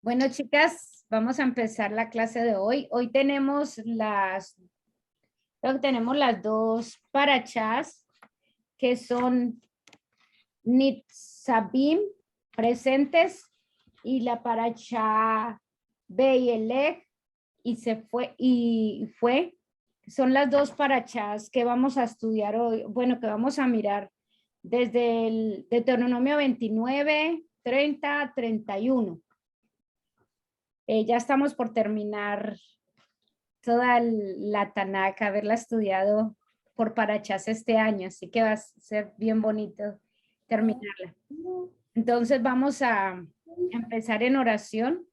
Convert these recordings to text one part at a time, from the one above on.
Bueno, chicas, vamos a empezar la clase de hoy. Hoy tenemos creo que tenemos las dos parachas que son Nitzabim presentes y la paracha Beelech y fue. Son las dos parachas que vamos a estudiar hoy, bueno, que vamos a mirar desde el Deuteronomio 29, 30, 31. Ya estamos por terminar toda la Tanakh, haberla estudiado por parachas este año, así que va a ser bien bonito terminarla. Entonces vamos a empezar en oración.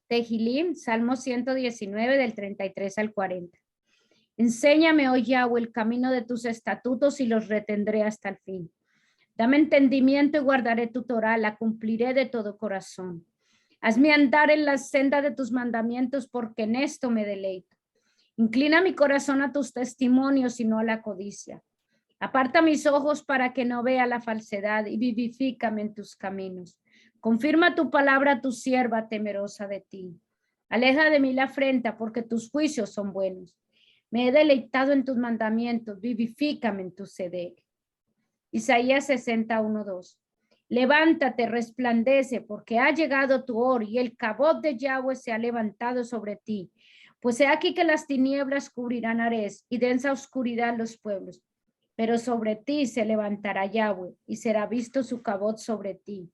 Tehilim, Salmo 119 del 33 al 40. Enséñame, oh Yahweh, el camino de tus estatutos y los retendré hasta el fin. Dame entendimiento y guardaré tu Torah, la cumpliré de todo corazón. Hazme andar en la senda de tus mandamientos, porque en esto me deleito. Inclina mi corazón a tus testimonios y no a la codicia. Aparta mis ojos para que no vea la falsedad y vivifícame en tus caminos. Confirma tu palabra a tu sierva temerosa de ti. Aleja de mí la afrenta, porque tus juicios son buenos. Me he deleitado en tus mandamientos, vivifícame en tu sede. Isaías 61:2. Levántate, resplandece, porque ha llegado tu hora y el cabot de Yahweh se ha levantado sobre ti. Pues he aquí que las tinieblas cubrirán Ares y densa oscuridad los pueblos. Pero sobre ti se levantará Yahweh y será visto su cabot sobre ti.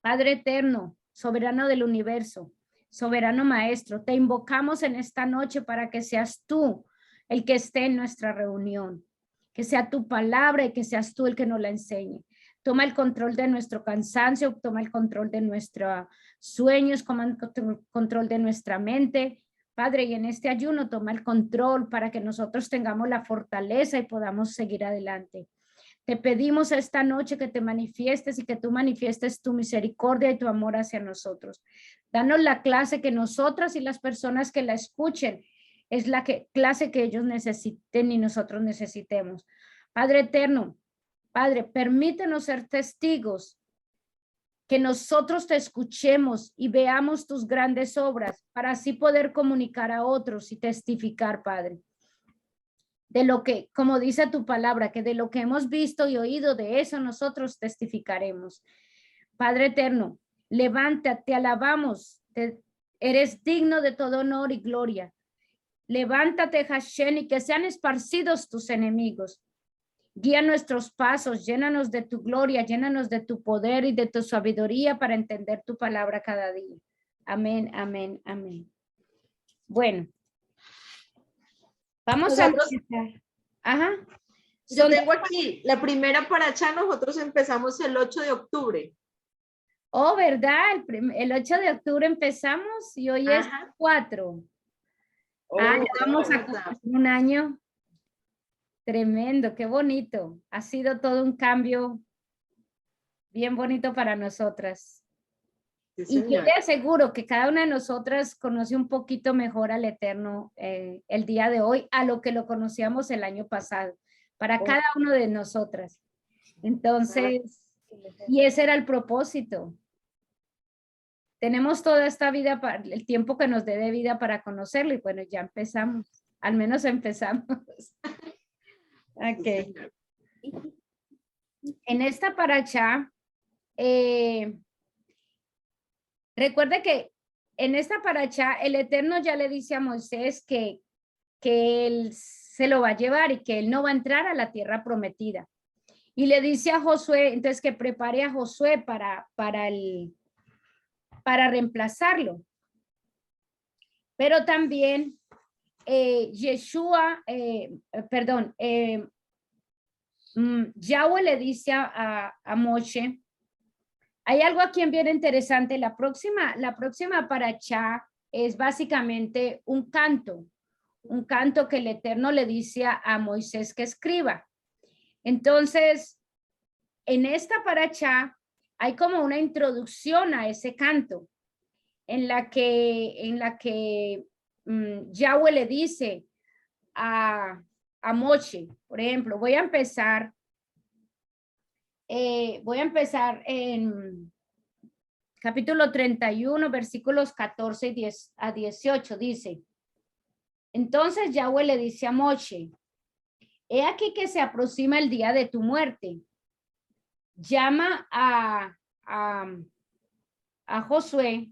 Padre eterno, soberano del universo, soberano maestro, te invocamos en esta noche para que seas tú el que esté en nuestra reunión. Que sea tu palabra y que seas tú el que nos la enseñe. Toma el control de nuestro cansancio, toma el control de nuestros sueños, toma el control de nuestra mente. Padre, y en este ayuno toma el control para que nosotros tengamos la fortaleza y podamos seguir adelante. Te pedimos esta noche que te manifiestes y que tú manifiestes tu misericordia y tu amor hacia nosotros. Danos la clase que nosotras y las personas que la escuchen es la clase que ellos necesiten y nosotros necesitemos. Padre eterno, Padre, permítenos ser testigos, que nosotros te escuchemos y veamos tus grandes obras para así poder comunicar a otros y testificar, Padre, de lo que, como dice tu palabra, que de lo que hemos visto y oído, de eso nosotros testificaremos. Padre eterno, levántate, te alabamos, eres digno de todo honor y gloria. Levántate, Hashem, y que sean esparcidos tus enemigos. Guía nuestros pasos, llénanos de tu gloria, llénanos de tu poder y de tu sabiduría para entender tu palabra cada día. Amén, amén, amén. Bueno, vamos a empezar. Ajá. Yo tengo aquí la primera paracha, nosotros empezamos el 8 de octubre. Oh, ¿verdad? El 8 de octubre empezamos y hoy es 4. Ya vamos a cumplir un año. Tremendo, qué bonito. Ha sido todo un cambio bien bonito para nosotras. Sí, y yo te aseguro que cada una de nosotras conoce un poquito mejor al Eterno el día de hoy a lo que lo conocíamos el año pasado, para cada uno de nosotras. Entonces, y ese era el propósito. Tenemos toda esta vida, el tiempo que nos dé de vida para conocerlo y bueno, ya empezamos, al menos empezamos. Ok. En esta paracha, recuerde que en esta paracha el Eterno ya le dice a Moisés que él se lo va a llevar y que él no va a entrar a la tierra prometida. Y le dice a Josué, entonces que prepare a Josué para reemplazarlo. Pero también Yahweh le dice a Moshe, hay algo aquí bien interesante. La próxima paracha es básicamente un canto que el Eterno le dice a Moisés que escriba. Entonces, en esta paracha hay como una introducción a ese canto en la que Yahweh le dice a Moshe, por ejemplo, voy a empezar en capítulo 31, versículos 14 y 10 a 18, dice, entonces Yahweh le dice a Moshe, he aquí que se aproxima el día de tu muerte. Llama a Josué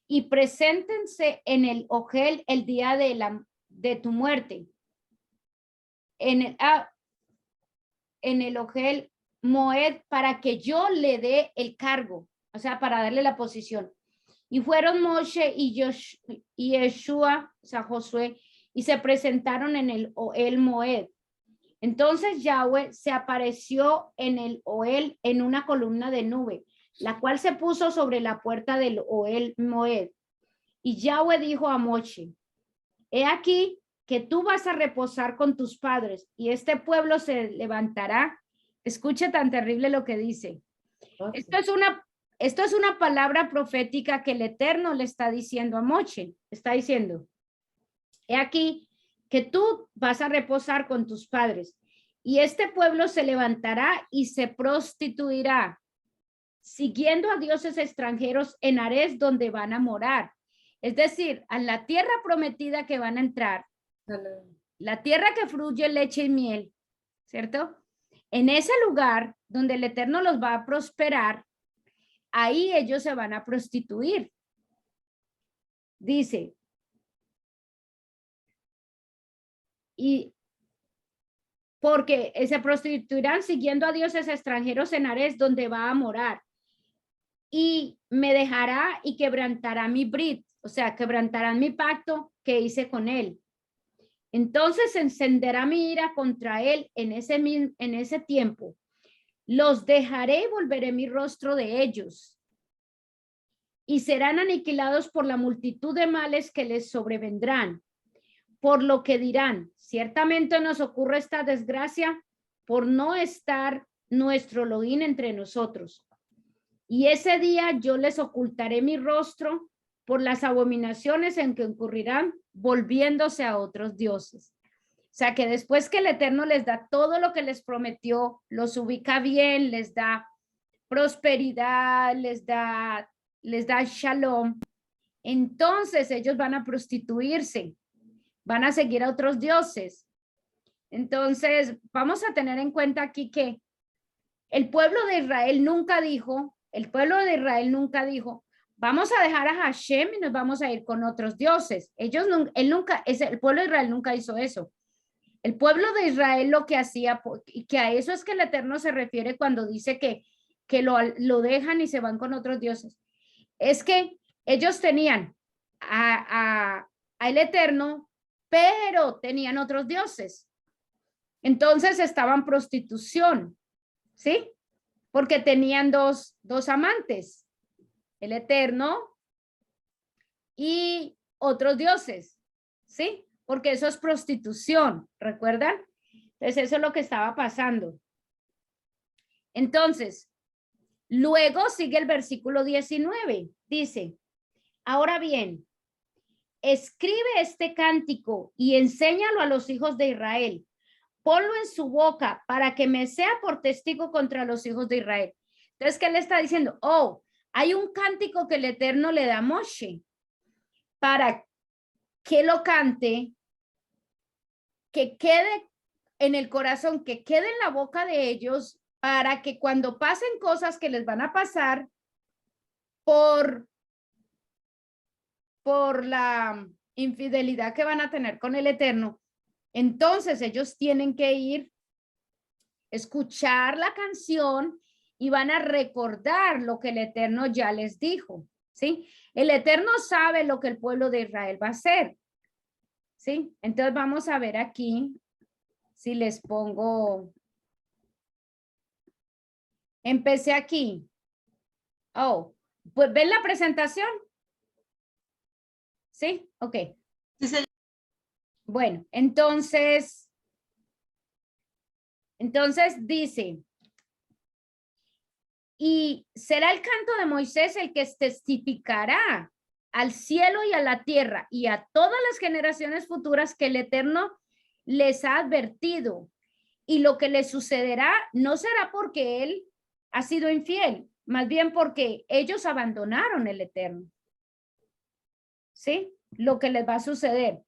y preséntense en el Ogel el día de tu muerte. En el Ogel Moed para que yo le dé el cargo, o sea, para darle la posición. Y fueron Moshe y Yeshua, o sea, Josué, y se presentaron en el Ohel Moed. Entonces Yahweh se apareció en el Ohel en una columna de nube, la cual se puso sobre la puerta del Ohel Moed. Y Yahweh dijo a Moshe, he aquí que tú vas a reposar con tus padres y este pueblo se levantará. Escucha tan terrible lo que dice. Okay. Esto es una palabra profética que el Eterno le está diciendo a Moshe. Está diciendo, he aquí que tú vas a reposar con tus padres y este pueblo se levantará y se prostituirá, siguiendo a dioses extranjeros en Ares donde van a morar. Es decir, a la tierra prometida que van a entrar, la tierra que fluye leche y miel, ¿cierto? En ese lugar donde el Eterno los va a prosperar, ahí ellos se van a prostituir. Dice, y porque se prostituirán siguiendo a dioses extranjeros en Ares donde va a morar. Y me dejará y quebrantará mi brit, o sea, quebrantarán mi pacto que hice con él. Entonces se encenderá mi ira contra él en ese tiempo. Los dejaré y volveré mi rostro de ellos. Y serán aniquilados por la multitud de males que les sobrevendrán. Por lo que dirán, ciertamente nos ocurre esta desgracia por no estar nuestro Elohim entre nosotros. Y ese día yo les ocultaré mi rostro por las abominaciones en que incurrirán volviéndose a otros dioses. O sea que después que el Eterno les da todo lo que les prometió, los ubica bien, les da prosperidad, les da shalom, entonces ellos van a prostituirse, van a seguir a otros dioses. Entonces vamos a tener en cuenta aquí que el pueblo de Israel nunca dijo, vamos a dejar a Hashem y nos vamos a ir con otros dioses. El pueblo de Israel nunca hizo eso. El pueblo de Israel lo que hacía, y que a eso es que el Eterno se refiere cuando dice que lo dejan y se van con otros dioses, es que ellos tenían al Eterno, pero tenían otros dioses. Entonces estaban en prostitución, ¿sí? Porque tenían dos amantes, el Eterno y otros dioses, ¿sí? Porque eso es prostitución, ¿recuerdan? Entonces eso es lo que estaba pasando. Entonces, luego sigue el versículo 19, dice, ahora bien, escribe este cántico y enséñalo a los hijos de Israel. Ponlo en su boca para que me sea por testigo contra los hijos de Israel. Entonces, ¿qué le está diciendo? Oh, hay un cántico que el Eterno le da a Moshe para que lo cante, que quede en el corazón, que quede en la boca de ellos, para que cuando pasen cosas que les van a pasar por la infidelidad que van a tener con el Eterno, entonces ellos tienen que ir, escuchar la canción y van a recordar lo que el Eterno ya les dijo, ¿sí? El Eterno sabe lo que el pueblo de Israel va a hacer, ¿sí? Entonces vamos a ver aquí, si les pongo, empecé aquí. Oh, pues ¿ven la presentación? ¿Sí? Ok. Sí, bueno, entonces dice, y será el canto de Moisés el que testificará al cielo y a la tierra y a todas las generaciones futuras que el Eterno les ha advertido. Y lo que les sucederá no será porque él ha sido infiel, más bien porque ellos abandonaron el Eterno. ¿Sí? Lo que les va a suceder.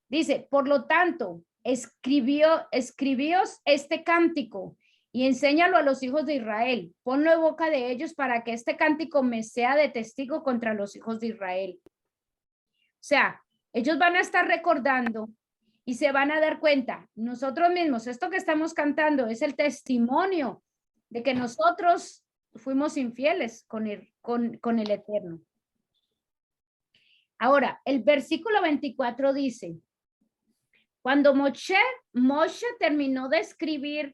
Dice, por lo tanto, escribíos este cántico y enséñalo a los hijos de Israel. Ponlo en boca de ellos para que este cántico me sea de testigo contra los hijos de Israel. O sea, ellos van a estar recordando y se van a dar cuenta, nosotros mismos, esto que estamos cantando es el testimonio de que nosotros fuimos infieles con el Eterno. Ahora, el versículo 24 dice, cuando Moshe terminó de escribir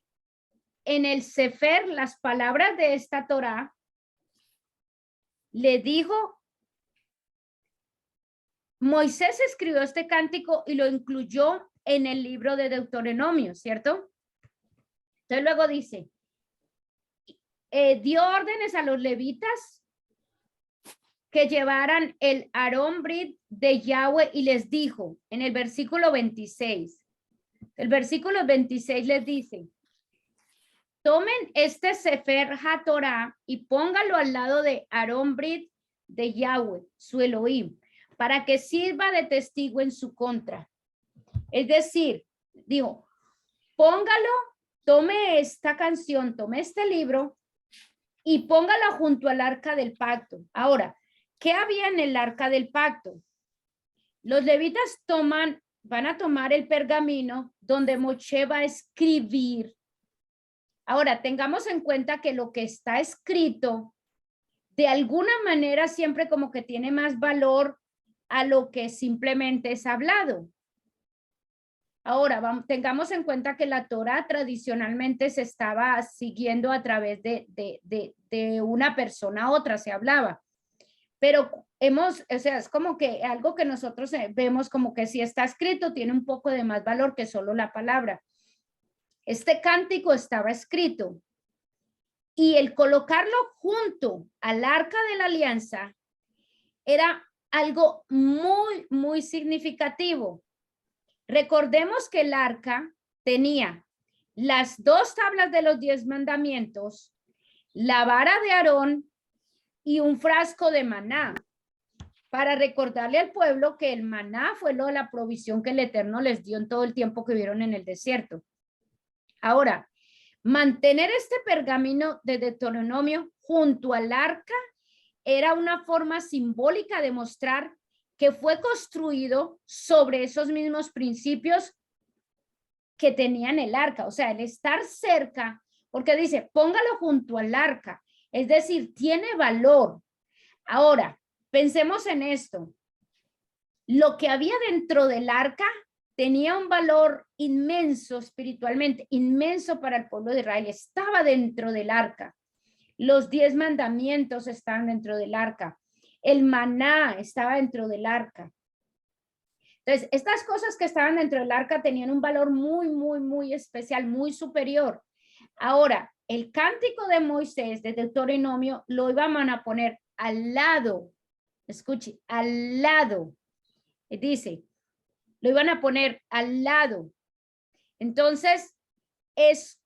en el Sefer las palabras de esta Torá, le dijo, Moisés escribió este cántico y lo incluyó en el libro de Deuteronomio, ¿cierto? Entonces luego dice, dio órdenes a los levitas que llevaran el Aarón Brit de Yahweh y les dijo en el versículo 26, el versículo 26 les dice, tomen este Sefer HaTorah y póngalo al lado de Aarón Brit de Yahweh, su Elohim, para que sirva de testigo en su contra. Es decir, digo, póngalo, tome esta canción, tome este libro y póngalo junto al arca del pacto. Ahora, ¿qué había en el arca del pacto? Los levitas van a tomar el pergamino donde Moshe va a escribir. Ahora, tengamos en cuenta que lo que está escrito, de alguna manera siempre como que tiene más valor a lo que simplemente es hablado. Ahora, tengamos en cuenta que la Torá tradicionalmente se estaba siguiendo a través de una persona a otra, se hablaba. Pero o sea, es como que algo que nosotros vemos como que si está escrito tiene un poco de más valor que solo la palabra. Este cántico estaba escrito y el colocarlo junto al arca de la alianza era algo muy, muy significativo. Recordemos que el arca tenía las 2 tablas de los 10 mandamientos, la vara de Aarón y un frasco de maná, para recordarle al pueblo que el maná fue la provisión que el Eterno les dio en todo el tiempo que vivieron en el desierto. Ahora, mantener este pergamino de Deuteronomio junto al arca era una forma simbólica de mostrar que fue construido sobre esos mismos principios que tenían el arca. O sea, el estar cerca, porque dice, póngalo junto al arca, es decir, tiene valor. Ahora, pensemos en esto. Lo que había dentro del arca tenía un valor inmenso espiritualmente, inmenso para el pueblo de Israel. Estaba dentro del arca. Los 10 mandamientos estaban dentro del arca. El maná estaba dentro del arca. Entonces, estas cosas que estaban dentro del arca tenían un valor muy, muy, muy especial, muy superior. Ahora, el cántico de Moisés de Deuteronomio lo iban a poner al lado. Escuche, al lado. Dice, lo iban a poner al lado. Entonces, es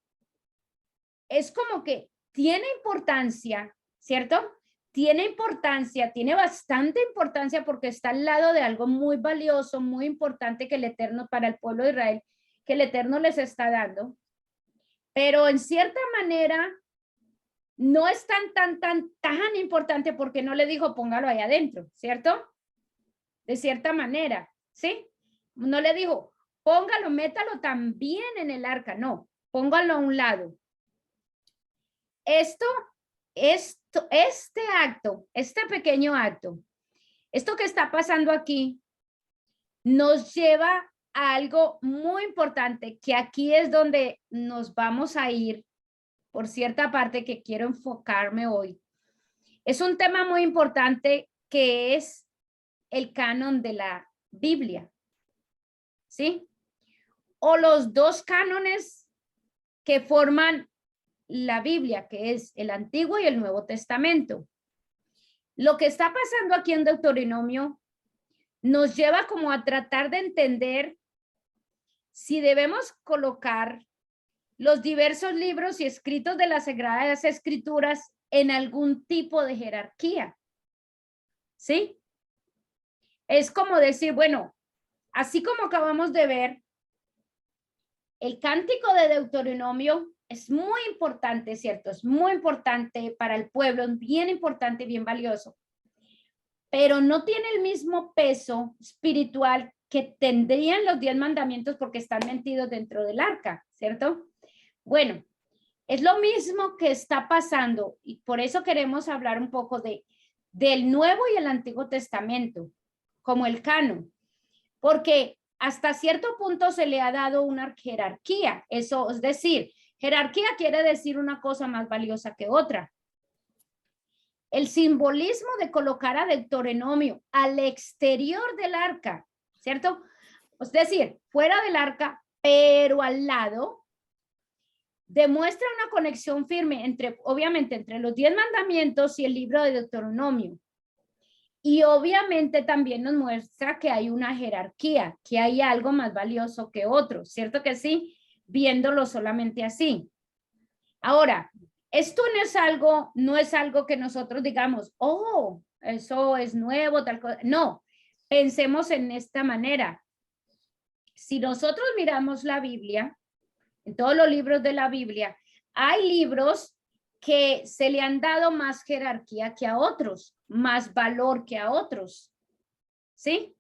como que tiene importancia, ¿cierto? Tiene importancia, tiene bastante importancia porque está al lado de algo muy valioso, muy importante que el Eterno para el pueblo de Israel, que el Eterno les está dando. Pero en cierta manera no es tan importante porque no le dijo póngalo ahí adentro, ¿cierto? De cierta manera, ¿sí? No le dijo póngalo, métalo también en el arca, no, póngalo a un lado. Este pequeño acto, esto que está pasando aquí, nos lleva a algo muy importante, que aquí es donde nos vamos a ir por cierta parte que quiero enfocarme hoy. Es un tema muy importante que es el canon de la Biblia, ¿sí? O los 2 cánones que forman la Biblia, que es el Antiguo y el Nuevo Testamento. Lo que está pasando aquí en Deuteronomio nos lleva como a tratar de entender si debemos colocar los diversos libros y escritos de las Sagradas Escrituras en algún tipo de jerarquía. ¿Sí? Es como decir, bueno, así como acabamos de ver, el cántico de Deuteronomio es muy importante, ¿cierto? Es muy importante para el pueblo, es bien importante, bien valioso, pero no tiene el mismo peso espiritual que tendrían los 10 mandamientos porque están metidos dentro del arca, ¿cierto? Bueno, es lo mismo que está pasando y por eso queremos hablar un poco del Nuevo y el Antiguo Testamento, como el canon, porque hasta cierto punto se le ha dado una jerarquía. Eso es decir, jerarquía quiere decir una cosa más valiosa que otra. El simbolismo de colocar a Deuteronomio al exterior del arca, ¿cierto? Es decir, fuera del arca, pero al lado, demuestra una conexión firme entre, obviamente, entre los 10 mandamientos y el libro de Deuteronomio. Y obviamente también nos muestra que hay una jerarquía, que hay algo más valioso que otro, ¿cierto que sí? Viéndolo solamente así. Ahora, esto no es algo que nosotros digamos, oh, eso es nuevo, tal cosa. No, pensemos en esta manera. Si nosotros miramos la Biblia, en todos los libros de la Biblia, hay libros que se le han dado más jerarquía que a otros, más valor que a otros, ¿sí?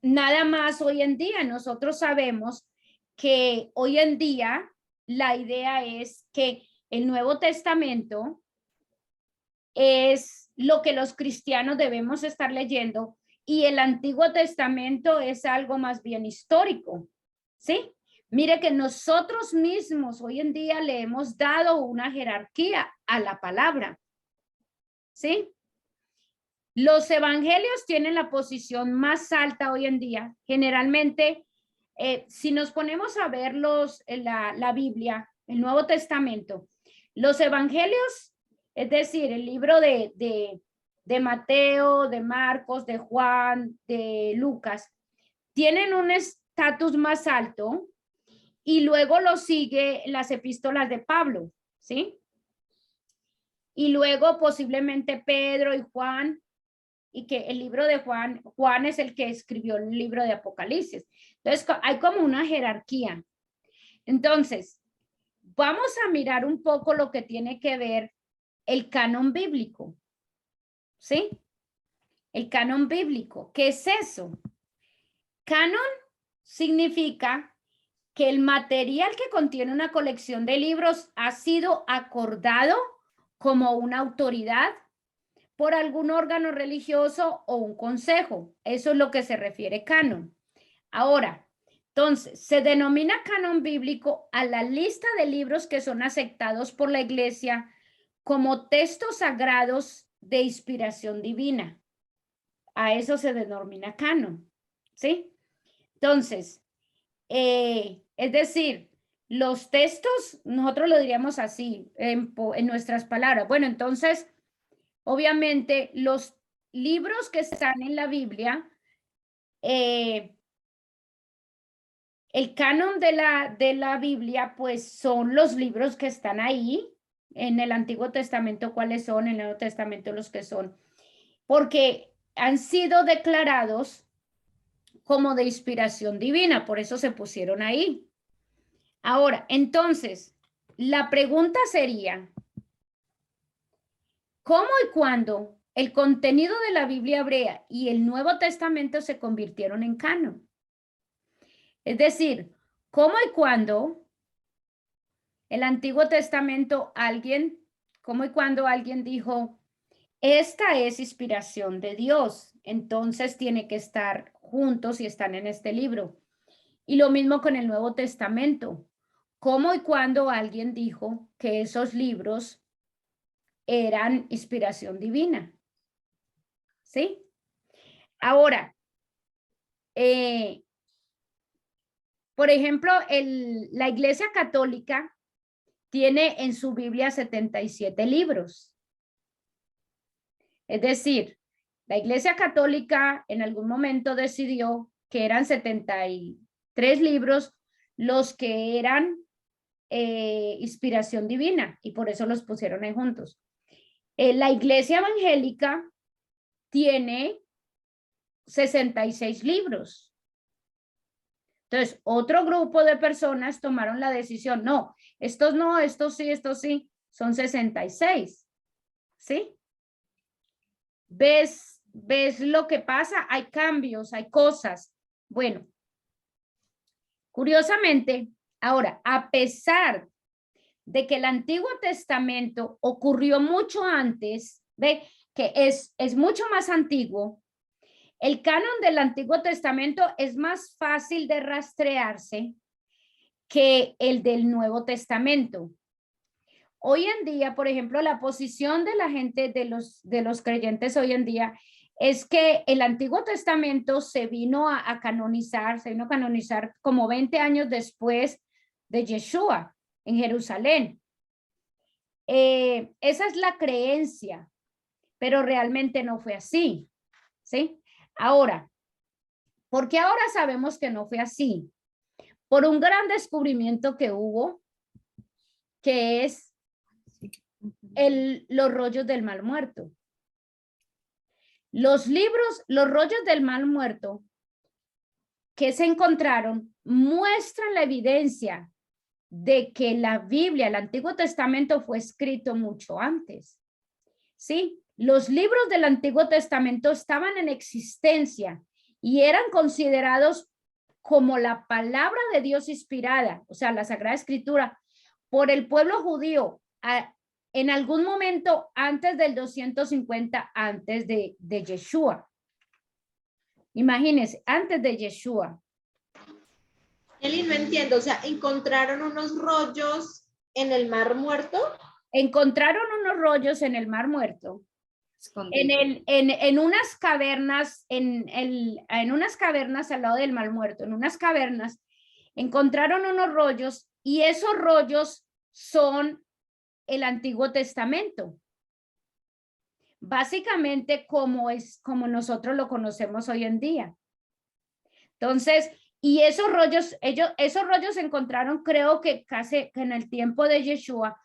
Nada más hoy en día, nosotros sabemos que hoy en día la idea es que el Nuevo Testamento es lo que los cristianos debemos estar leyendo y el Antiguo Testamento es algo más bien histórico, ¿sí? Mire que nosotros mismos hoy en día le hemos dado una jerarquía a la palabra, ¿sí? Los evangelios tienen la posición más alta hoy en día. Generalmente, si nos ponemos a ver la Biblia, el Nuevo Testamento, los evangelios, es decir, el libro de Mateo, de Marcos, de Juan, de Lucas, tienen un estatus más alto y luego lo sigue las epístolas de Pablo, ¿sí? Y luego posiblemente Pedro y Juan, y que el libro de Juan es el que escribió el libro de Apocalipsis. Entonces, hay como una jerarquía. Entonces, vamos a mirar un poco lo que tiene que ver el canon bíblico, ¿sí? El canon bíblico, ¿qué es eso? Canon significa que el material que contiene una colección de libros ha sido acordado como una autoridad por algún órgano religioso o un consejo. Eso es lo que se refiere canon. Ahora, entonces, se denomina canon bíblico a la lista de libros que son aceptados por la Iglesia como textos sagrados de inspiración divina. A eso se denomina canon, ¿sí? Entonces, es decir, los textos, nosotros lo diríamos así, en nuestras palabras. Bueno, entonces, obviamente, los libros que están en la Biblia, el canon de la Biblia, pues son los libros que están ahí. En el Antiguo Testamento, ¿cuáles son? En el Nuevo Testamento, los que son. Porque han sido declarados como de inspiración divina, por eso se pusieron ahí. Ahora, entonces, la pregunta sería, ¿cómo y cuándo el contenido de la Biblia hebrea y el Nuevo Testamento se convirtieron en canon? Es decir, ¿cómo y cuándo el Antiguo Testamento cómo y cuándo alguien dijo, esta es inspiración de Dios, entonces tiene que estar juntos y están en este libro? Y lo mismo con el Nuevo Testamento. ¿Cómo y cuándo alguien dijo que esos libros eran inspiración divina? ¿Sí? Ahora, por ejemplo, la Iglesia Católica tiene en su Biblia 77 libros. Es decir, la Iglesia Católica en algún momento decidió que eran 73 libros los que eran inspiración divina y por eso los pusieron ahí juntos. La iglesia evangélica tiene 66 libros. Entonces, otro grupo de personas tomaron la decisión, no, estos no, estos sí, son 66. ¿Sí? ¿Ves lo que pasa? Hay cambios, hay cosas. Bueno, curiosamente, ahora, a pesar de que el Antiguo Testamento ocurrió mucho antes, ve que es mucho más antiguo, el canon del Antiguo Testamento es más fácil de rastrearse que el del Nuevo Testamento. Hoy en día, por ejemplo, la posición de la gente, de los creyentes hoy en día, es que el Antiguo Testamento se vino a canonizar como 20 años después de Yeshua en Jerusalén. Esa es la creencia, pero realmente no fue así, ¿sí? Ahora, ¿por qué ahora sabemos que no fue así? Por un gran descubrimiento que hubo, que es los rollos del Mar Muerto. Los rollos del Mar Muerto que se encontraron muestran la evidencia de que la Biblia, el Antiguo Testamento, fue escrito mucho antes. ¿Sí? Los libros del Antiguo Testamento estaban en existencia y eran considerados como la palabra de Dios inspirada, o sea, la Sagrada Escritura, por el pueblo judío en algún momento antes del 250 antes de Yeshua. Imagínense, antes de Yeshua. Eli, no entiendo, o sea, ¿encontraron unos rollos en el Mar Muerto? Encontraron unos rollos en el Mar Muerto. En unas cavernas, en unas cavernas al lado del Mar Muerto, en unas cavernas, encontraron unos rollos y esos rollos son el Antiguo Testamento. Básicamente como nosotros lo conocemos hoy en día. Entonces, y esos rollos se encontraron, creo que casi en el tiempo de Yeshua,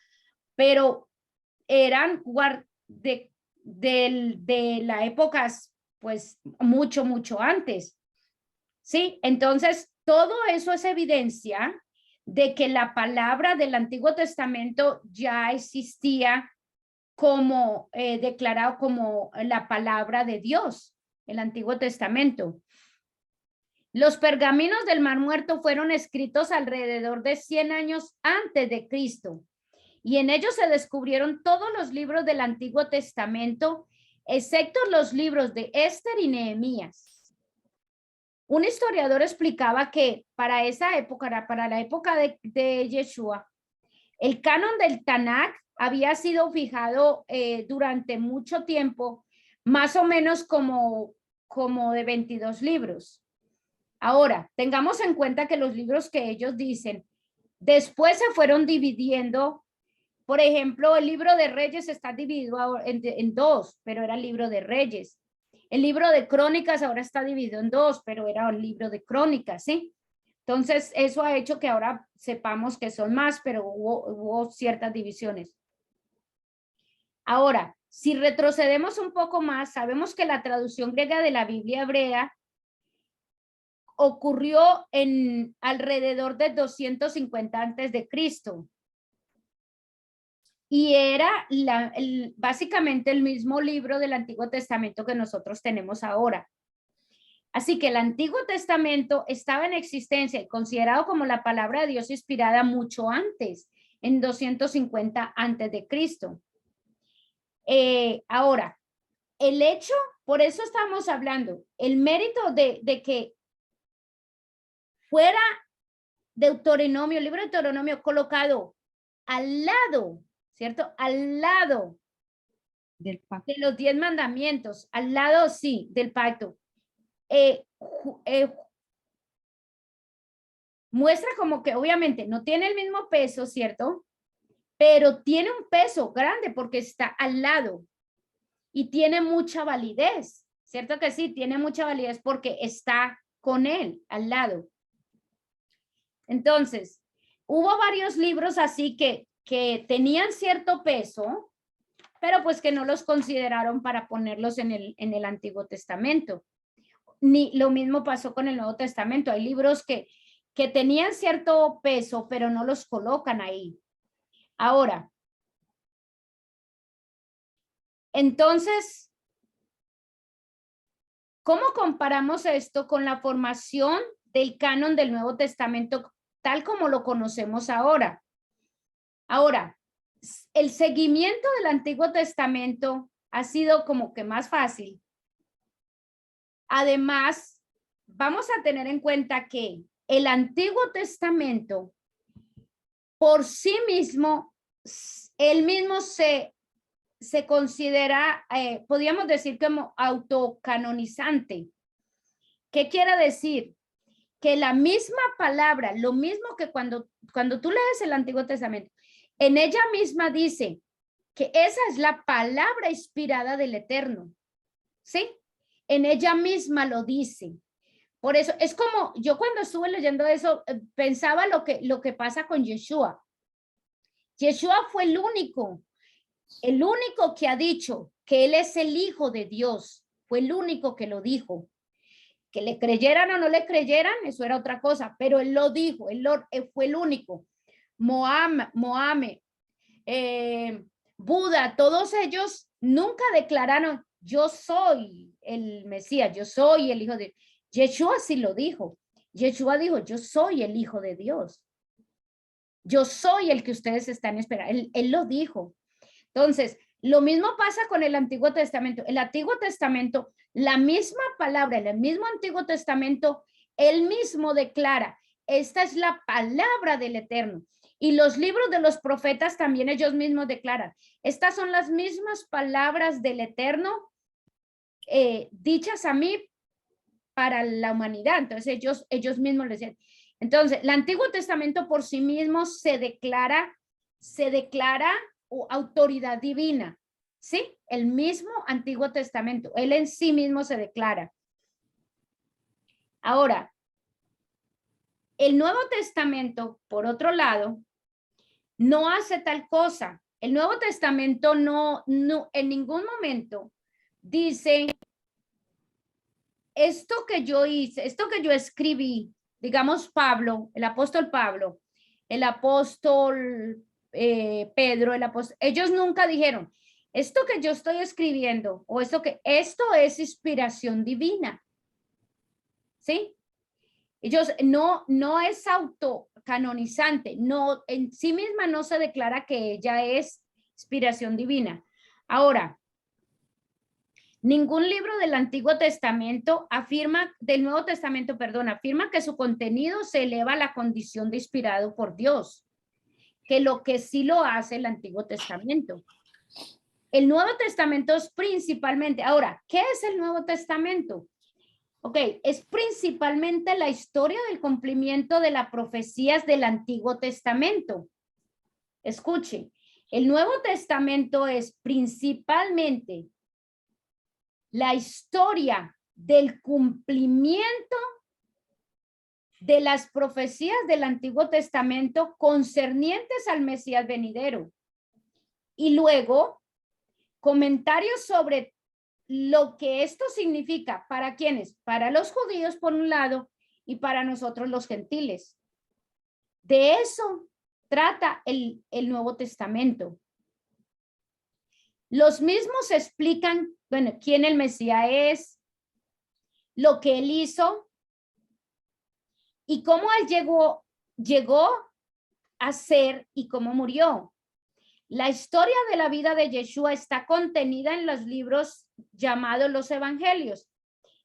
pero eran de la época, pues, mucho antes. ¿Sí? Entonces, todo eso es evidencia de que la palabra del Antiguo Testamento ya existía como declarado como la palabra de Dios, el Antiguo Testamento. Los pergaminos del Mar Muerto fueron escritos alrededor de 100 años antes de Cristo y en ellos se descubrieron todos los libros del Antiguo Testamento, excepto los libros de Esther y Nehemías. Un historiador explicaba que para esa época, para la época de Yeshua, el canon del Tanakh había sido fijado durante mucho tiempo, más o menos como de 22 libros. Ahora, tengamos en cuenta que los libros que ellos dicen, después se fueron dividiendo. Por ejemplo, el libro de Reyes está dividido en dos, pero era el libro de Reyes. El libro de Crónicas ahora está dividido en dos, pero era un libro de Crónicas, ¿sí? Entonces, eso ha hecho que ahora sepamos que son más, pero hubo ciertas divisiones. Ahora, si retrocedemos un poco más, sabemos que la traducción griega de la Biblia hebrea ocurrió en alrededor de 250 antes de Cristo. Y era básicamente el mismo libro del Antiguo Testamento que nosotros tenemos ahora. Así que el Antiguo Testamento estaba en existencia y considerado como la palabra de Dios inspirada mucho antes, en 250 antes de Cristo. Ahora, el hecho, por eso estamos hablando, el mérito de que fuera Deuteronomio, el libro de Deuteronomio colocado al lado, ¿cierto? Al lado del pacto, de los 10 mandamientos, al lado, sí, del pacto. Muestra como que obviamente no tiene el mismo peso, ¿cierto? Pero tiene un peso grande porque está al lado y tiene mucha validez, ¿cierto que sí? Tiene mucha validez porque está con él, al lado. Entonces, hubo varios libros así que tenían cierto peso, pero pues que no los consideraron para ponerlos en el Antiguo Testamento. Ni lo mismo pasó con el Nuevo Testamento. Hay libros que tenían cierto peso, pero no los colocan ahí. Ahora, entonces, ¿cómo comparamos esto con la formación del canon del Nuevo Testamento tal como lo conocemos ahora? Ahora, el seguimiento del Antiguo Testamento ha sido como que más fácil. Además, vamos a tener en cuenta que el Antiguo Testamento por sí mismo, él mismo se considera, podríamos decir como autocanonizante. ¿Qué quiere decir? Que la misma palabra, lo mismo que cuando tú lees el Antiguo Testamento, en ella misma dice que esa es la palabra inspirada del Eterno, ¿sí? En ella misma lo dice. Por eso, es como, yo cuando estuve leyendo eso, pensaba lo que pasa con Yeshua. Yeshua fue el único que ha dicho que él es el Hijo de Dios. Fue el único que lo dijo. Que le creyeran o no le creyeran, eso era otra cosa, pero él lo dijo, fue el único. Mohamed, Buda, todos ellos nunca declararon, yo soy el Mesías, yo soy el Hijo de Dios. Yeshua sí lo dijo. Yeshua dijo, yo soy el Hijo de Dios. Yo soy el que ustedes están esperando. Él lo dijo. Entonces, lo mismo pasa con el Antiguo Testamento. El Antiguo Testamento, la misma palabra, en el mismo Antiguo Testamento, él mismo declara, esta es la palabra del Eterno. Y los libros de los profetas también ellos mismos declaran, estas son las mismas palabras del Eterno dichas a mí para la humanidad. Entonces ellos mismos les dicen. Entonces, el Antiguo Testamento por sí mismo se declara autoridad divina, ¿sí? El mismo Antiguo Testamento, él en sí mismo se declara. Ahora, el Nuevo Testamento, por otro lado, no hace tal cosa. El Nuevo Testamento no en ningún momento dice, esto que yo hice, esto que yo escribí, digamos Pablo, el apóstol Pablo, el apóstol Pedro, ellos nunca dijeron, esto que yo estoy escribiendo o esto es inspiración divina, ¿sí? Ellos no es autocanonizante, no, en sí misma no se declara que ella es inspiración divina. Ahora, ningún libro del Antiguo Testamento del Nuevo Testamento, afirma que su contenido se eleva a la condición de inspirado por Dios, que lo que sí lo hace el Antiguo Testamento. El Nuevo Testamento es principalmente, ahora, ¿qué es el Nuevo Testamento? Ok, es principalmente la historia del cumplimiento de las profecías del Antiguo Testamento. Escuche, el Nuevo Testamento es principalmente la historia del cumplimiento de las profecías del Antiguo Testamento concernientes al Mesías venidero. Y luego, comentarios sobre lo que esto significa para quienes, para los judíos por un lado y para nosotros los gentiles. De eso trata el Nuevo Testamento. Los mismos explican, bueno, quién el Mesías es, lo que él hizo y cómo él llegó a ser y cómo murió. La historia de la vida de Yeshua está contenida en los libros llamados los Evangelios.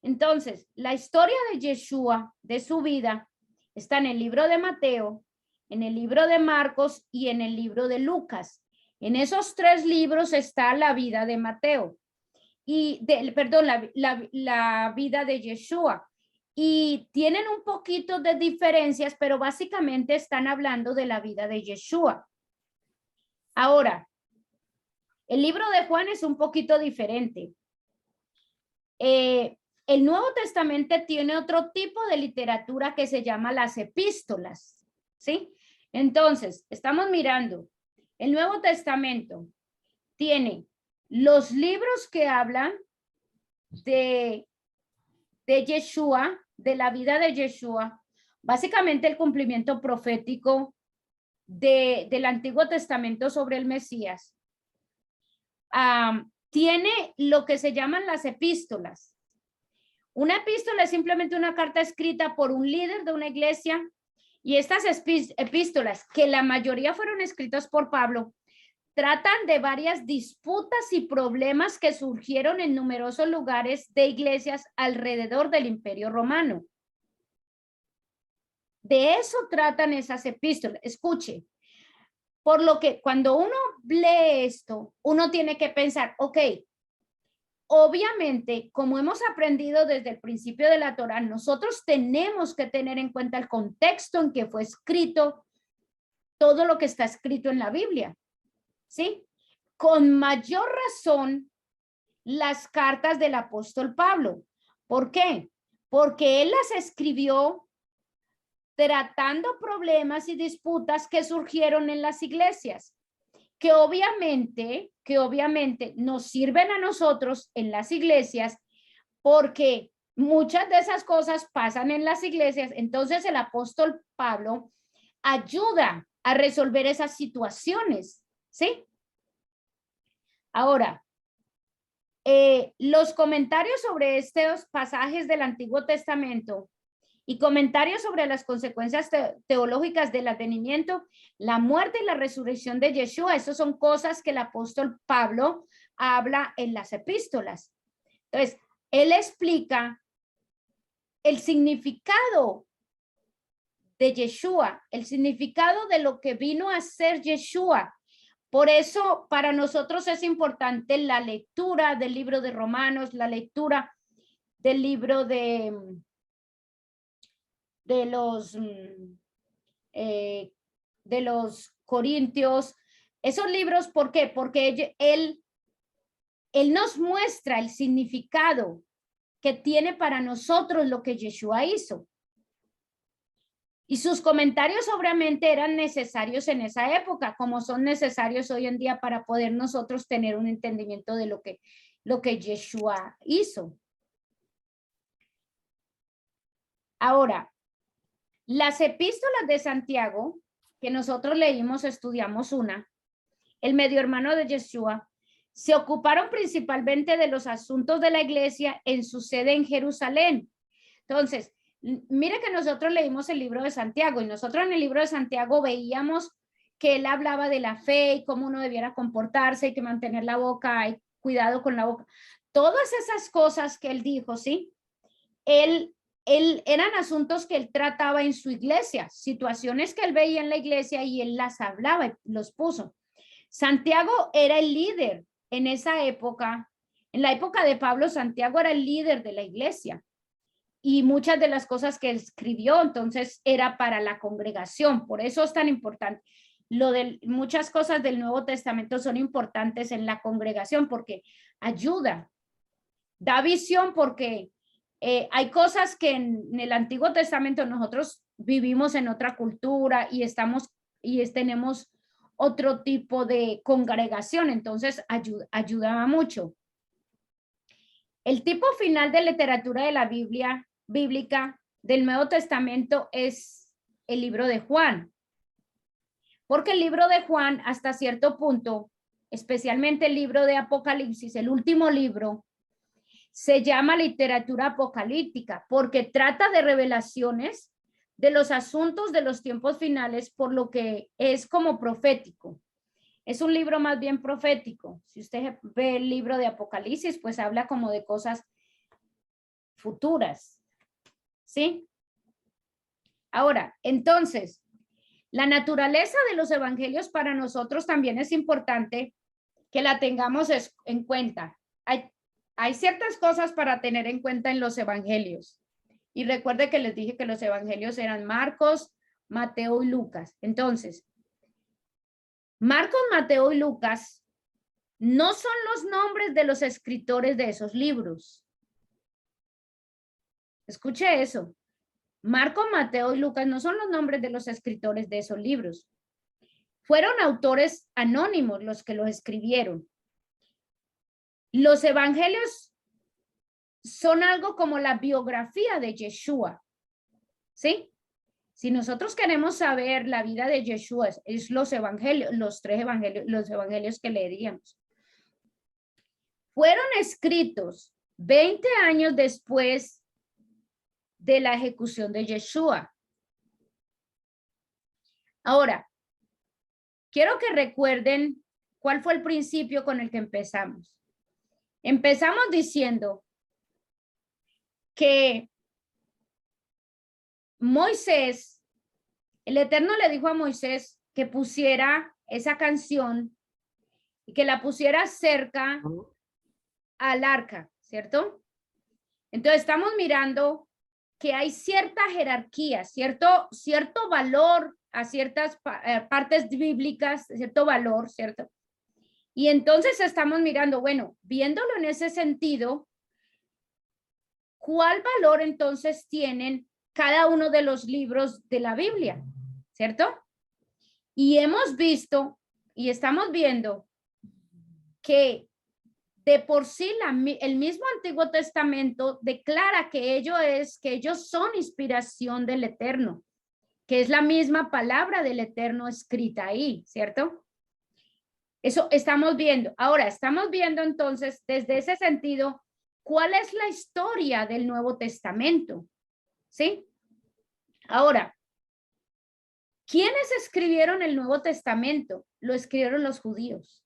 Entonces, la historia de Yeshua, de su vida, está en el libro de Mateo, en el libro de Marcos y en el libro de Lucas. En esos tres libros está la vida de Mateo la vida de Yeshua. Y tienen un poquito de diferencias, pero básicamente están hablando de la vida de Yeshua. Ahora, el libro de Juan es un poquito diferente. El Nuevo Testamento tiene otro tipo de literatura que se llama las epístolas, ¿sí? Entonces, estamos mirando, el Nuevo Testamento tiene los libros que hablan de Yeshua, de la vida de Yeshua, básicamente el cumplimiento profético del Antiguo Testamento sobre el Mesías. Tiene lo que se llaman las epístolas. Una epístola es simplemente una carta escrita por un líder de una iglesia, y estas epístolas, que la mayoría fueron escritas por Pablo, tratan de varias disputas y problemas que surgieron en numerosos lugares de iglesias alrededor del Imperio Romano. De eso tratan esas epístolas. Escuche, por lo que cuando uno lee esto, uno tiene que pensar, ok, obviamente, como hemos aprendido desde el principio de la Torá, nosotros tenemos que tener en cuenta el contexto en que fue escrito todo lo que está escrito en la Biblia, ¿sí? Con mayor razón, las cartas del apóstol Pablo. ¿Por qué? Porque él las escribió tratando problemas y disputas que surgieron en las iglesias, que obviamente nos sirven a nosotros en las iglesias, porque muchas de esas cosas pasan en las iglesias. Entonces el apóstol Pablo ayuda a resolver esas situaciones, ¿sí? Ahora, los comentarios sobre estos pasajes del Antiguo Testamento y comentarios sobre las consecuencias teológicas del advenimiento, la muerte y la resurrección de Yeshua, esas son cosas que el apóstol Pablo habla en las epístolas. Entonces, él explica el significado de Yeshua, el significado de lo que vino a ser Yeshua. Por eso, para nosotros es importante la lectura del libro de Romanos, la lectura del libro de los Corintios. Esos libros, ¿por qué? Porque él nos muestra el significado que tiene para nosotros lo que Yeshua hizo. Y sus comentarios obviamente eran necesarios en esa época, como son necesarios hoy en día para poder nosotros tener un entendimiento de lo que Yeshua hizo. Ahora, las epístolas de Santiago, que nosotros leímos, estudiamos una, el medio hermano de Yeshua, se ocuparon principalmente de los asuntos de la iglesia en su sede en Jerusalén. Entonces, mire que nosotros leímos el libro de Santiago, y nosotros en el libro de Santiago veíamos que él hablaba de la fe y cómo uno debiera comportarse y que mantener la boca y cuidado con la boca. Todas esas cosas que él dijo, ¿sí? Él eran asuntos que él trataba en su iglesia, situaciones que él veía en la iglesia y él las hablaba y los puso. Santiago era el líder en esa época. En la época de Pablo, Santiago era el líder de la iglesia. Y muchas de las cosas que él escribió, entonces, era para la congregación. Por eso es tan importante. Muchas cosas del Nuevo Testamento son importantes en la congregación porque ayuda, da visión, porque hay cosas que en el Antiguo Testamento nosotros vivimos en otra cultura y tenemos otro tipo de congregación, entonces ayudaba mucho. El tipo final de literatura de la Biblia bíblica del Nuevo Testamento es el libro de Juan, porque el libro de Juan, hasta cierto punto, especialmente el libro de Apocalipsis, el último libro, se llama literatura apocalíptica porque trata de revelaciones de los asuntos de los tiempos finales, por lo que es como profético. Es un libro más bien profético. Si usted ve el libro de Apocalipsis, pues habla como de cosas futuras, ¿sí? Ahora, entonces, la naturaleza de los evangelios para nosotros también es importante que la tengamos en cuenta. Hay ciertas cosas para tener en cuenta en los evangelios. Y recuerde que les dije que los evangelios eran Marcos, Mateo y Lucas. Entonces, Marcos, Mateo y Lucas no son los nombres de los escritores de esos libros. Escuche eso. Marcos, Mateo y Lucas no son los nombres de los escritores de esos libros. Fueron autores anónimos los que los escribieron. Los evangelios son algo como la biografía de Yeshua, ¿sí? Si nosotros queremos saber la vida de Yeshua, es los evangelios, los evangelios que leeríamos. Fueron escritos 20 años después de la ejecución de Yeshua. Ahora, quiero que recuerden cuál fue el principio con el que empezamos. Empezamos diciendo que Moisés, el Eterno le dijo a Moisés que pusiera esa canción y que la pusiera cerca al arca, ¿cierto? Entonces estamos mirando que hay cierta jerarquía, cierto valor a ciertas partes bíblicas, cierto valor, ¿cierto? Y entonces estamos mirando, bueno, viéndolo en ese sentido, ¿cuál valor entonces tienen cada uno de los libros de la Biblia? ¿Cierto? Y hemos visto y estamos viendo que de por sí el mismo Antiguo Testamento declara que ellos son inspiración del Eterno, que es la misma palabra del Eterno escrita ahí, ¿cierto? Eso estamos viendo. Ahora, estamos viendo entonces, desde ese sentido, ¿cuál es la historia del Nuevo Testamento? ¿Sí? Ahora, ¿quiénes escribieron el Nuevo Testamento? Lo escribieron los judíos.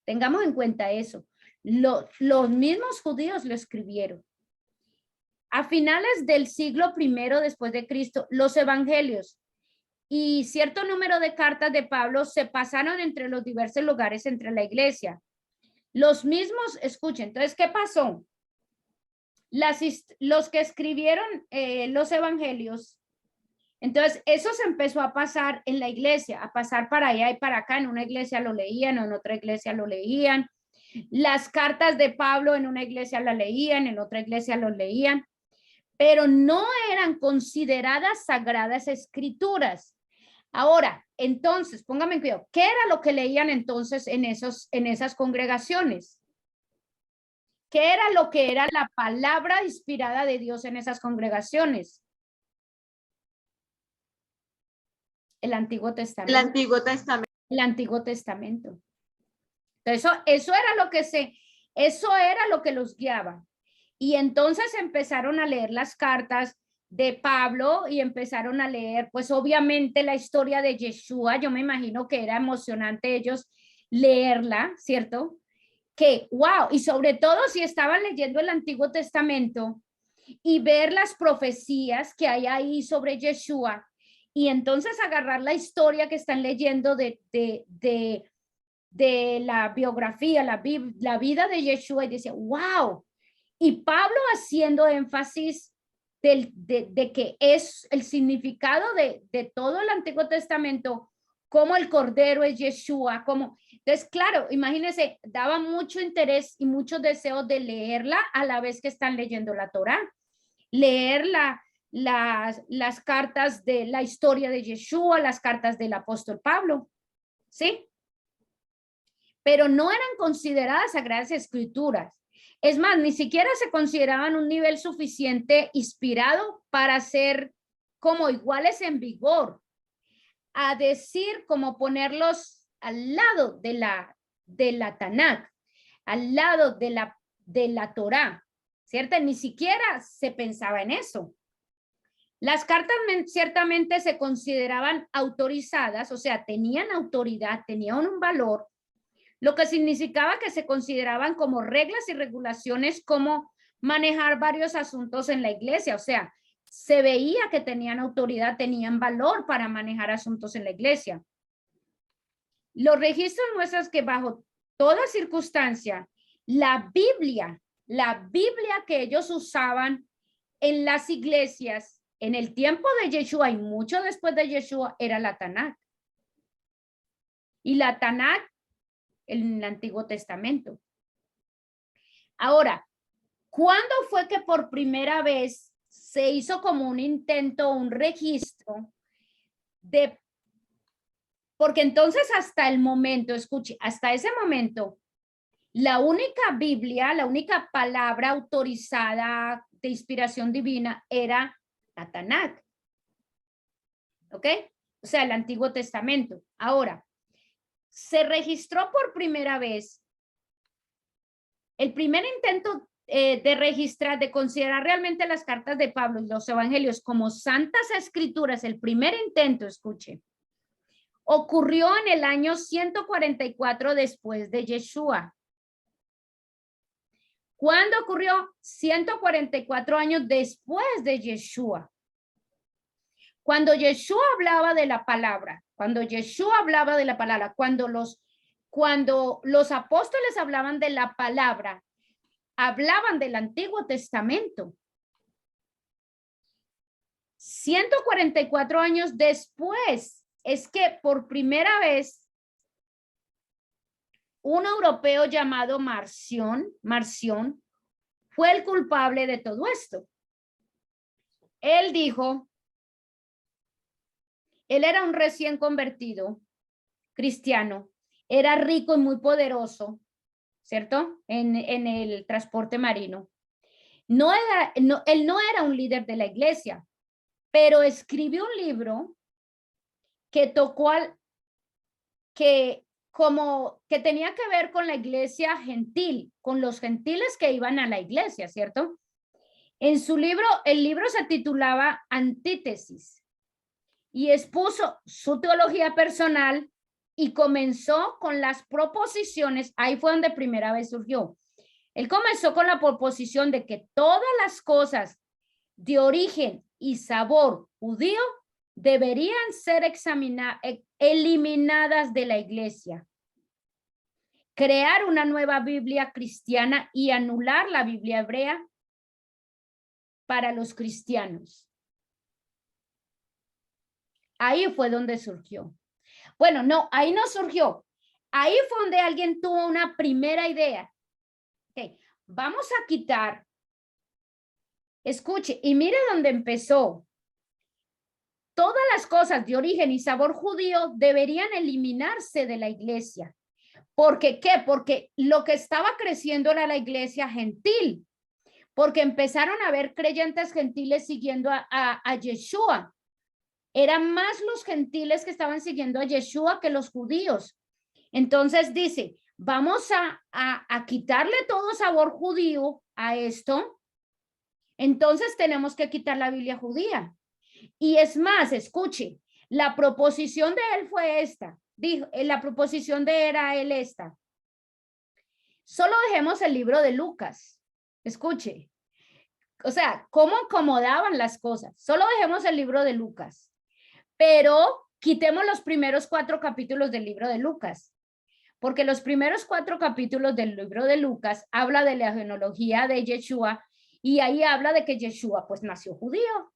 Tengamos en cuenta eso. Los mismos judíos lo escribieron. A finales del siglo I después de Cristo, los evangelios y cierto número de cartas de Pablo se pasaron entre los diversos lugares entre la iglesia. Los mismos, escuchen, entonces, ¿qué pasó? Los que escribieron los evangelios, entonces eso se empezó a pasar en la iglesia, a pasar para allá y para acá. En una iglesia lo leían, en otra iglesia lo leían. Las cartas de Pablo en una iglesia las leían, en otra iglesia los leían, pero no eran consideradas sagradas escrituras. Ahora, entonces, póngame en cuidado, ¿qué era lo que leían entonces en esas congregaciones? ¿Qué era lo que era la palabra inspirada de Dios en esas congregaciones? El Antiguo Testamento. El Antiguo Testamento. El Antiguo Testamento. Entonces, eso era lo que los guiaba. Y entonces empezaron a leer las cartas de Pablo y empezaron a leer, pues obviamente la historia de Yeshua. Yo me imagino que era emocionante ellos leerla, ¿cierto? Que, wow, y sobre todo si estaban leyendo el Antiguo Testamento y ver las profecías que hay ahí sobre Yeshua, y entonces agarrar la historia que están leyendo de la biografía, la vida de Yeshua, y decía, wow. Y Pablo haciendo énfasis de que es el significado de todo el Antiguo Testamento, como el Cordero es Yeshua, como... Entonces, claro, imagínense, daba mucho interés y mucho deseo de leerla a la vez que están leyendo la Torá, leer las cartas de la historia de Yeshua, las cartas del apóstol Pablo, ¿sí? Pero no eran consideradas sagradas escrituras. Es más, ni siquiera se consideraban un nivel suficiente inspirado para ser como iguales en vigor, a decir, como ponerlos al lado de la Tanakh, al lado de la Torá, ¿cierto? Ni siquiera se pensaba en eso. Las cartas ciertamente se consideraban autorizadas, o sea, tenían autoridad, tenían un valor, lo que significaba que se consideraban como reglas y regulaciones como manejar varios asuntos en la iglesia, o sea, se veía que tenían autoridad, tenían valor para manejar asuntos en la iglesia. Los registros muestran que bajo toda circunstancia, la Biblia que ellos usaban en las iglesias en el tiempo de Yeshua y mucho después de Yeshua era la Tanakh. Y la Tanakh en el Antiguo Testamento. Ahora, ¿cuándo fue que por primera vez se hizo como un intento, un registro de Porque entonces hasta el momento, escuche, hasta ese momento, la única Biblia, la única palabra autorizada de inspiración divina era la Tanakh. ¿Ok? O sea, el Antiguo Testamento. Ahora, se registró por primera vez el primer intento de registrar, de considerar realmente las cartas de Pablo y los evangelios como santas escrituras, el primer intento, escuche, ocurrió en el año 144 después de Yeshua. ¿Cuándo ocurrió? 144 años después de Yeshua. Cuando Yeshua hablaba de la palabra, cuando los apóstoles hablaban de la palabra, hablaban del Antiguo Testamento. 144 años después es que por primera vez un europeo llamado Marción fue el culpable de todo esto. Él dijo, él era un recién convertido cristiano, era rico y muy poderoso, ¿cierto? En el transporte marino. Él no era un líder de la iglesia, pero escribió un libro que que tenía que ver con la iglesia gentil, con los gentiles que iban a la iglesia, ¿cierto? En su libro, el libro se titulaba Antítesis y expuso su teología personal y comenzó con las proposiciones. Ahí fue donde primera vez surgió. Él comenzó con la proposición de que todas las cosas de origen y sabor judío deberían ser eliminadas de la iglesia. Crear una nueva Biblia cristiana y anular la Biblia hebrea para los cristianos. Ahí fue donde surgió. Bueno, no, ahí no surgió. Ahí fue donde alguien tuvo una primera idea. Okay, vamos a quitar. Escuche, y mire dónde empezó. Todas las cosas de origen y sabor judío deberían eliminarse de la iglesia. ¿Por qué? ¿Qué? Porque lo que estaba creciendo era la iglesia gentil. Porque empezaron a haber creyentes gentiles siguiendo a Yeshua. Eran más los gentiles que estaban siguiendo a Yeshua que los judíos. Entonces dice, vamos a quitarle todo sabor judío a esto. Entonces tenemos que quitar la Biblia judía. Y es más, escuche, la proposición de él fue esta. Dijo, la proposición de él esta. Solo dejemos el libro de Lucas. Escuche. O sea, cómo acomodaban las cosas. Solo dejemos el libro de Lucas. Pero quitemos los primeros 4 capítulos del libro de Lucas. Porque los primeros 4 capítulos del libro de Lucas habla de la genealogía de Yeshua y ahí habla de que Yeshua pues nació judío.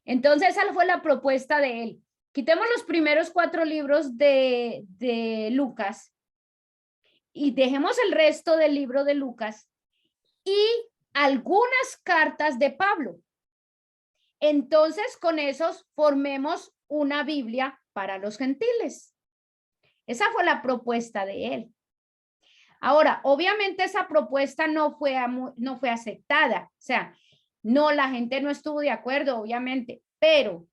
Entonces esa fue la propuesta de él. Quitemos los primeros 4 libros de Lucas y dejemos el resto del libro de Lucas y algunas cartas de Pablo. Entonces con esos formemos una Biblia para los gentiles. Esa fue la propuesta de él. Ahora, obviamente esa propuesta no fue aceptada. O sea, no, la gente no estuvo de acuerdo, obviamente, pero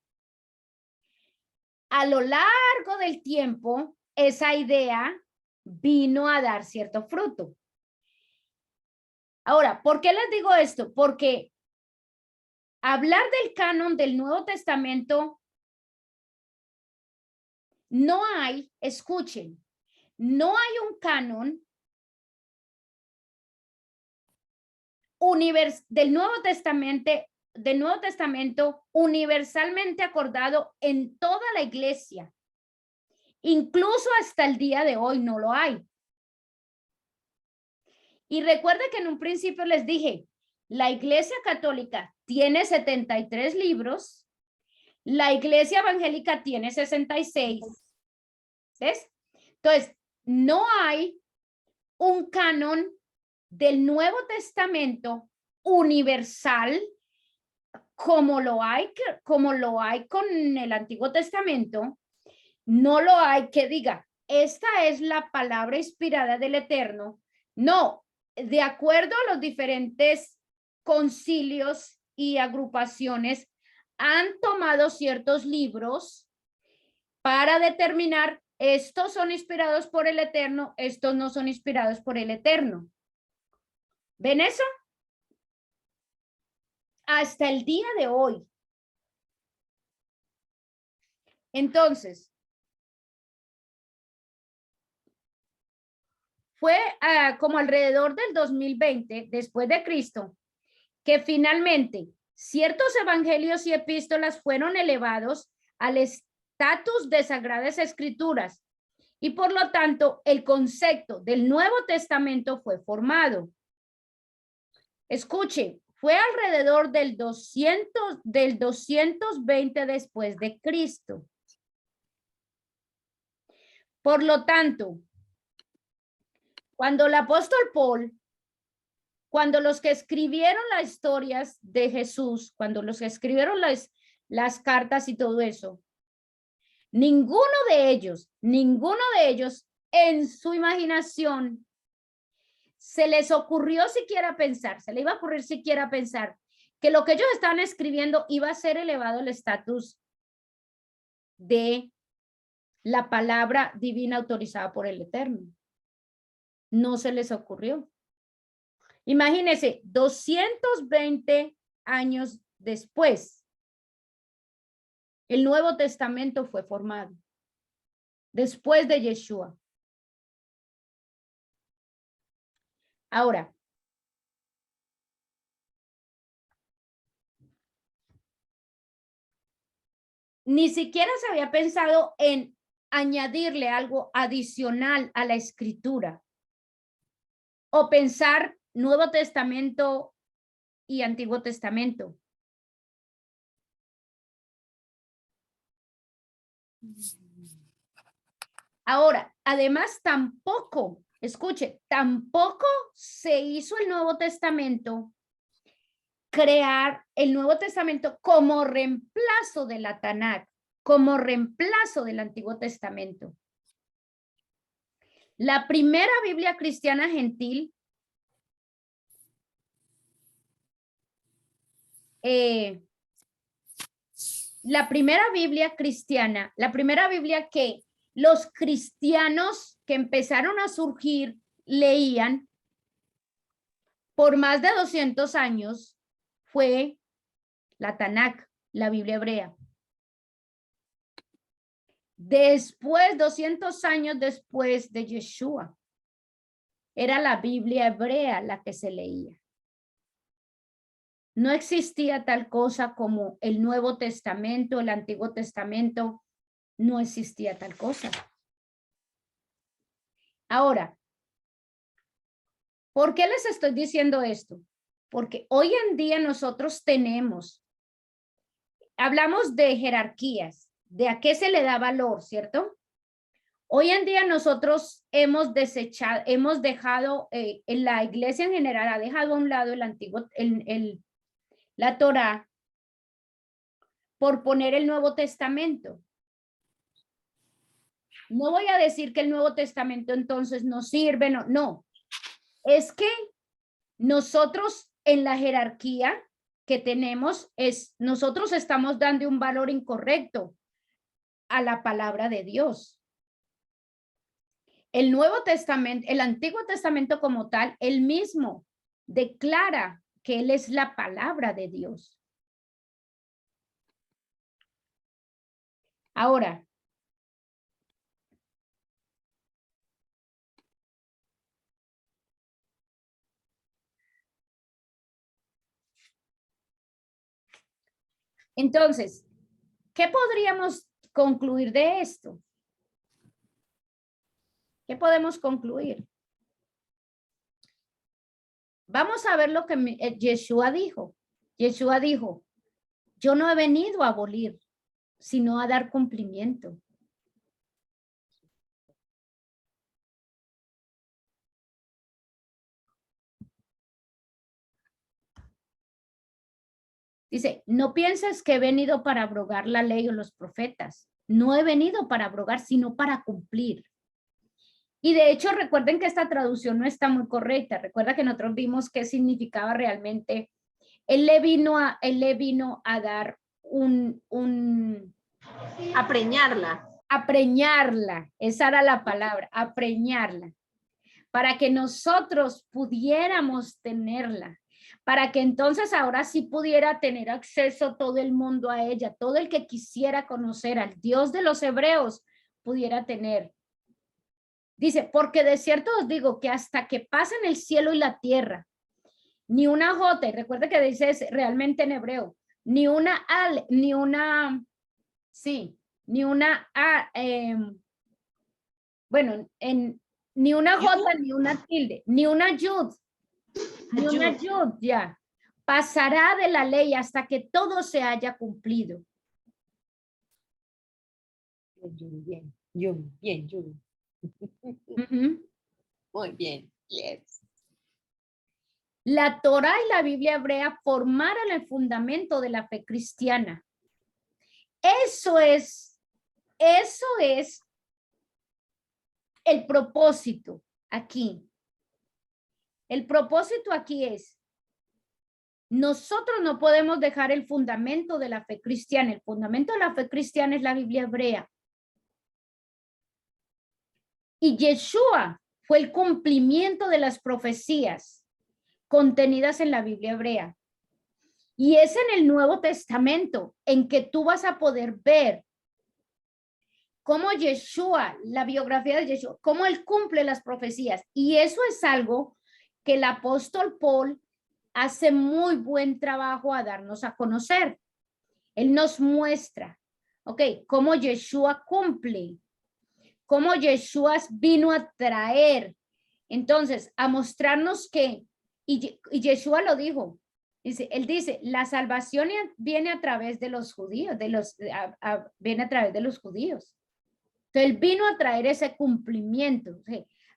a lo largo del tiempo, esa idea vino a dar cierto fruto. Ahora, ¿por qué les digo esto? Porque hablar del canon del Nuevo Testamento no hay, escuchen, no hay un canon del Nuevo Testamento universalmente acordado en toda la iglesia. Incluso hasta el día de hoy no lo hay. Y recuerde que en un principio les dije, la Iglesia Católica tiene 73 libros, la Iglesia Evangélica tiene 66. ¿Ves? Entonces, no hay un canon del Nuevo Testamento universal como lo hay con el Antiguo Testamento, No lo hay que diga, esta es la palabra inspirada del Eterno. No, de acuerdo a los diferentes concilios y agrupaciones, han tomado ciertos libros para determinar estos son inspirados por el Eterno, estos no son inspirados por el Eterno. ¿Ven eso? Hasta el día de hoy. Entonces, fue como alrededor del 2020, después de Cristo, que finalmente ciertos evangelios y epístolas fueron elevados al estatus de sagradas escrituras y por lo tanto el concepto del Nuevo Testamento fue formado. Escuche, fue alrededor del 220 después de Cristo. Por lo tanto, cuando el apóstol Paul, cuando los que escribieron las historias de Jesús, cuando los que escribieron las cartas y todo eso, ninguno de ellos en su imaginación se les ocurrió siquiera pensar, se le iba a ocurrir siquiera pensar que lo que ellos estaban escribiendo iba a ser elevado al estatus de la palabra divina autorizada por el Eterno. No se les ocurrió. Imagínense, 220 años después, el Nuevo Testamento fue formado, después de Yeshua. Ahora, ni siquiera se había pensado en añadirle algo adicional a la escritura o pensar Nuevo Testamento y Antiguo Testamento. Ahora, además tampoco, escuche, tampoco se hizo el Nuevo Testamento, crear el Nuevo Testamento como reemplazo de la Tanakh, como reemplazo del Antiguo Testamento. La primera Biblia cristiana gentil la primera Biblia cristiana, la primera Biblia que los cristianos que empezaron a surgir leían por más de 200 años fue la Tanakh, la Biblia hebrea. Después, 200 años después de Yeshua, era la Biblia hebrea la que se leía. No existía tal cosa como el Nuevo Testamento, el Antiguo Testamento, no existía tal cosa. Ahora, ¿por qué les estoy diciendo esto? Porque hoy en día nosotros hablamos de jerarquías, de a qué se le da valor, ¿cierto? Hoy en día nosotros hemos dejado, en la iglesia en general ha dejado a un lado la Torá por poner el Nuevo Testamento. No voy a decir que el Nuevo Testamento entonces no sirve, no. Es que nosotros en la jerarquía que tenemos, nosotros estamos dando un valor incorrecto a la palabra de Dios. El Nuevo Testamento, el Antiguo Testamento como tal, él mismo declara que él es la palabra de Dios. Ahora, entonces, ¿qué podríamos concluir de esto? ¿Qué podemos concluir? Vamos a ver lo que Yeshua dijo. Yeshua dijo, yo no he venido a abolir, sino a dar cumplimiento. Dice, no pienses que he venido para abrogar la ley o los profetas. No he venido para abrogar, sino para cumplir. Y de hecho, recuerden que esta traducción no está muy correcta. Recuerda que nosotros vimos qué significaba realmente. Él le vino a dar a preñarla. A preñarla, esa era la palabra, a preñarla, para que nosotros pudiéramos tenerla, para que entonces ahora sí pudiera tener acceso todo el mundo a ella, todo el que quisiera conocer al Dios de los hebreos pudiera tener. Dice, porque de cierto os digo que hasta que pasen el cielo y la tierra, ni una jota, y recuerda que dice realmente en hebreo, ni una ni una jota, ni una tilde, ni una yud, ya, pasará de la ley hasta que todo se haya cumplido. Bien. Muy bien. Yes. La Torá y la Biblia hebrea formaron el fundamento de la fe cristiana. Eso es el propósito aquí. El propósito aquí es, nosotros no podemos dejar el fundamento de la fe cristiana. El fundamento de la fe cristiana es la Biblia hebrea. Y Yeshua fue el cumplimiento de las profecías contenidas en la Biblia hebrea. Y es en el Nuevo Testamento en que tú vas a poder ver cómo Yeshua, la biografía de Yeshua, cómo él cumple las profecías. Y eso es algo que el apóstol Paul hace muy buen trabajo a darnos a conocer. Él nos muestra, cómo Yeshua cumple, cómo Yeshua vino a traer. Entonces, a mostrarnos que, y Yeshua lo dijo, él dice, la salvación viene a través de los judíos, viene a través de los judíos. Entonces, él vino a traer ese cumplimiento.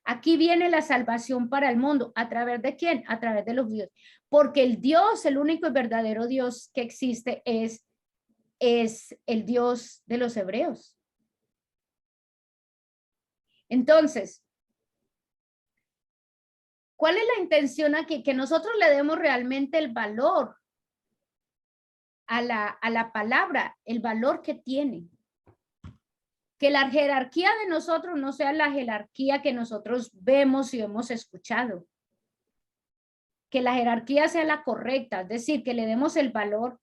Aquí viene la salvación para el mundo. ¿A través de quién? A través de los judíos. Porque el Dios, el único y verdadero Dios que existe es el Dios de los hebreos. Entonces, ¿cuál es la intención aquí? Que nosotros le demos realmente el valor a la palabra, el valor que tiene. Que la jerarquía de nosotros no sea la jerarquía que nosotros vemos y hemos escuchado. Que la jerarquía sea la correcta, es decir, que le demos el valor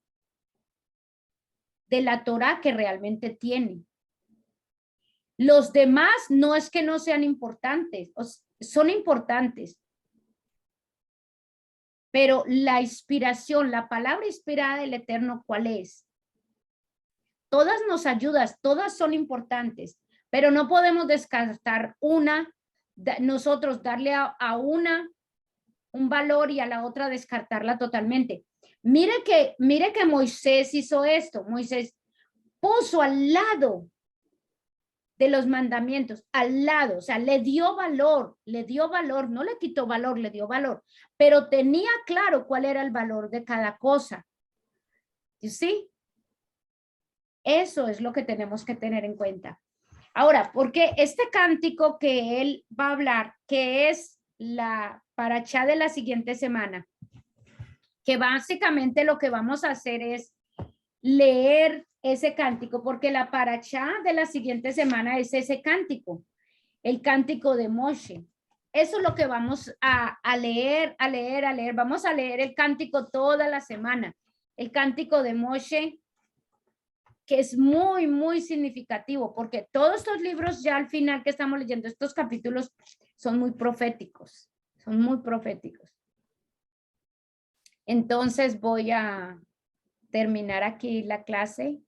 de la Torá que realmente tiene. Los demás no es que no sean importantes, son importantes. Pero la inspiración, la palabra inspirada del Eterno, ¿cuál es? Todas nos ayudan, todas son importantes, pero no podemos descartar una, nosotros darle a una un valor y a la otra descartarla totalmente. Mire que Moisés hizo esto. Moisés puso al lado de los mandamientos, al lado, o sea, le dio valor, no le quitó valor, le dio valor, pero tenía claro cuál era el valor de cada cosa. ¿Sí? Eso es lo que tenemos que tener en cuenta. Ahora, porque este cántico que él va a hablar, que es la parachá de la siguiente semana, que básicamente lo que vamos a hacer es leer ese cántico, porque la parachá de la siguiente semana es ese cántico, el cántico de Moshe. Eso es lo que vamos a leer. Vamos a leer el cántico toda la semana, el cántico de Moshe, que es muy, muy significativo, porque todos estos libros ya al final que estamos leyendo, estos capítulos son muy proféticos, Entonces voy a terminar aquí la clase